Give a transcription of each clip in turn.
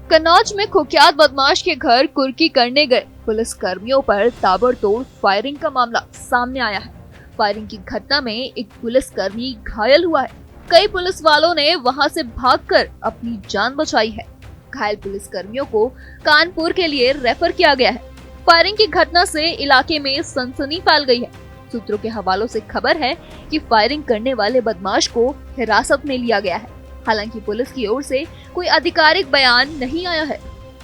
कन्नौज में कुख्यात बदमाश के घर कुर्की करने गए पुलिस कर्मियों पर ताबड़तोड़ फायरिंग का मामला सामने आया है। फायरिंग की घटना में एक पुलिस कर्मी घायल हुआ है। कई पुलिस वालों ने वहां से भागकर अपनी जान बचाई है। घायल पुलिस कर्मियों को कानपुर के लिए रेफर किया गया है। फायरिंग की घटना से इलाके में सनसनी फैल गई है। सूत्रों के हवालों से खबर है कि फायरिंग करने वाले बदमाश को हिरासत में लिया गया है। हालांकि पुलिस की ओर से कोई आधिकारिक बयान नहीं आया है।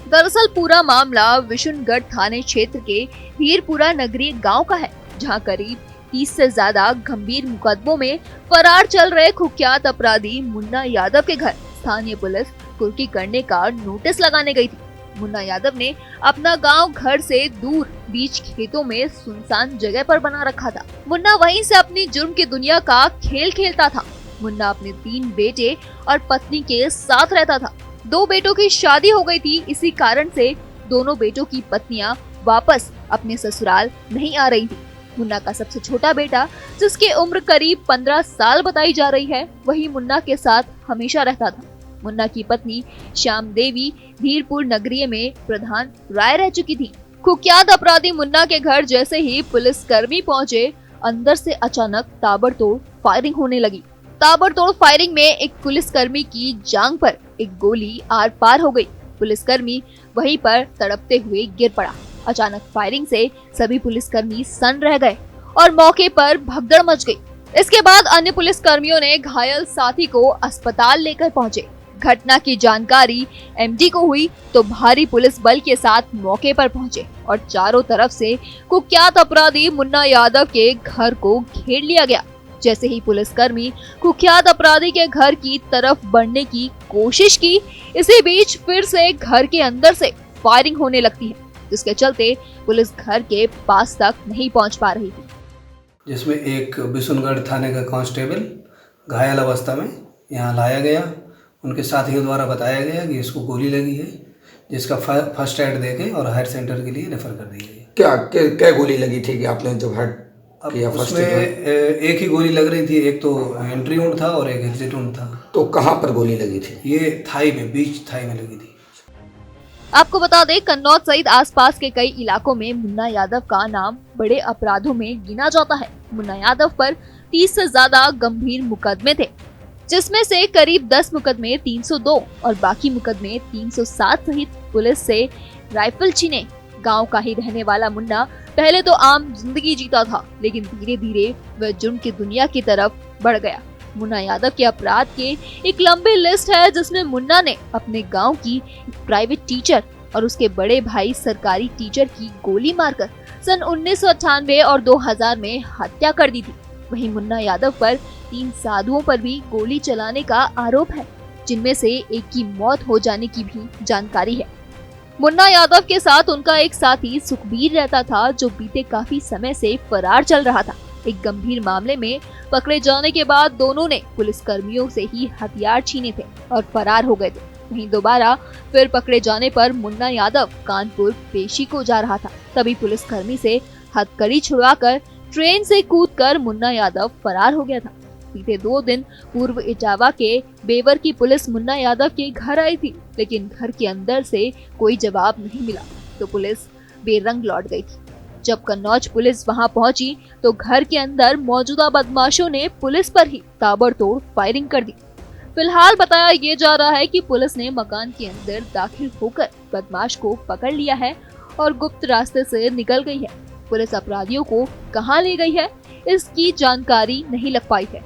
दरअसल पूरा मामला विशुनगढ़ थाने क्षेत्र के वीरपुरा नगरीय गांव का है, जहां करीब 30 से ज्यादा गंभीर मुकदमों में फरार चल रहे कुख्यात अपराधी मुन्ना यादव के घर स्थानीय पुलिस कुर्की करने का नोटिस लगाने गई थी। मुन्ना यादव ने अपना गांव घर से दूर बीच खेतों में सुनसान जगह पर बना रखा था। मुन्ना वहीं से अपनी जुर्म की दुनिया का खेल खेलता था। मुन्ना अपने 3 बेटे और पत्नी के साथ रहता था। 2 बेटों की शादी हो गई थी। इसी कारण से दोनों बेटों की पत्नियां वापस अपने ससुराल नहीं आ रही थी। मुन्ना का सबसे छोटा बेटा, जिसकी उम्र करीब 15 साल बताई जा रही है, वही मुन्ना के साथ हमेशा रहता था। मुन्ना की पत्नी श्याम देवी धीरपुर नगरीय में प्रधान राय रह चुकी थी। कुख्यात अपराधी मुन्ना के घर जैसे ही पुलिस कर्मी पहुंचे, अंदर से अचानक ताबड़तोड़ फायरिंग होने लगी। ताबड़तोड़ फायरिंग में एक पुलिसकर्मी की जांघ पर एक गोली आर पार हो गई। पुलिसकर्मी वहीं पर तड़पते हुए गिर पड़ा। अचानक फायरिंग से सभी पुलिसकर्मी सन्न रह गए और मौके पर भगदड़ मच गई। इसके बाद अन्य पुलिसकर्मियों ने घायल साथी को अस्पताल लेकर पहुंचे। घटना की जानकारी एमडी को हुई तो भारी पुलिस बल के साथ मौके पर पहुंचे और चारों तरफ से कुख्यात अपराधी मुन्ना यादव के घर को घेर लिया गया। जैसे ही पुलिसकर्मी कुख्यात अपराधी के घर की तरफ बढ़ने की कोशिश की, इसी बीच फिर से घर के अंदर से फायरिंग होने लगती है, जिसके चलते पुलिस घर के पास तक नहीं पहुंच पा रही थी। जिसमें एक विशुनगढ़ थाने का कांस्टेबल घायल अवस्था में यहाँ लाया गया। उनके साथियों द्वारा बताया गया कि इसको गोली लगी है, जिसका फर्स्ट एड देके और हायर सेंटर के लिए रेफर कर दिया गया। क्या गोली लगी थी कि आपने जब हट किया? उसमें एक ही गोली लग रही थी, एक तो एंट्री उंड था और एक एग्जिट उंड था। तो कहाँ पर गोली लगी थी? ये थाई में, बीच थाई में लगी थी। आपको बता दें, कन्नौज सहित आसपास के कई इलाकों में मुन्ना यादव का नाम बड़े अपराधों में गिना जाता है। मुन्ना यादव पर 30 से ज्यादा गंभीर मुकदमे थे, जिसमें से करीब 10 मुकदमे 302 और बाकी मुकदमे 307 सहित पुलिस से राइफल छीने। गांव का ही रहने वाला मुन्ना पहले तो आम जिंदगी जीता था, लेकिन धीरे धीरे वह जुर्म की दुनिया की तरफ बढ़ गया। मुन्ना यादव के अपराध के एक लंबी लिस्ट है, जिसमें मुन्ना ने अपने गांव की प्राइवेट टीचर और उसके बड़े भाई सरकारी टीचर की गोली मारकर सन 1998 और 2000 में हत्या कर दी थी। वहीं मुन्ना यादव पर 3 साधुओं पर भी गोली चलाने का आरोप है, जिनमें से एक की मौत हो जाने की भी जानकारी है। मुन्ना यादव के साथ उनका एक साथी सुखबीर रहता था, जो बीते काफी समय से फरार चल रहा था। एक गंभीर मामले में पकड़े जाने के बाद दोनों ने पुलिस कर्मियों से ही हथियार छीने थे और फरार हो गए थे। वहीं दोबारा फिर पकड़े जाने पर मुन्ना यादव कानपुर पेशी को जा रहा था। तभी पुलिस कर्मी से हथकड़ी छुड़वाकर ट्रेन से कूदकर मुन्ना यादव फरार हो गया था। बीते 2 दिन पूर्व इटावा के बेवर की पुलिस मुन्ना यादव के घर आई थी, लेकिन घर के अंदर से कोई जवाब नहीं मिला तो पुलिस बेरंग लौट गई थी। जब कन्नौज पुलिस वहां पहुंची तो घर के अंदर मौजूदा बदमाशों ने पुलिस पर ही ताबड़तोड़ फायरिंग कर दी। फिलहाल बताया ये जा रहा है कि पुलिस ने मकान के अंदर दाखिल होकर बदमाश को पकड़ लिया है और गुप्त रास्ते से निकल गई है। पुलिस अपराधियों को कहां ले गई है, इसकी जानकारी नहीं लग पाई है।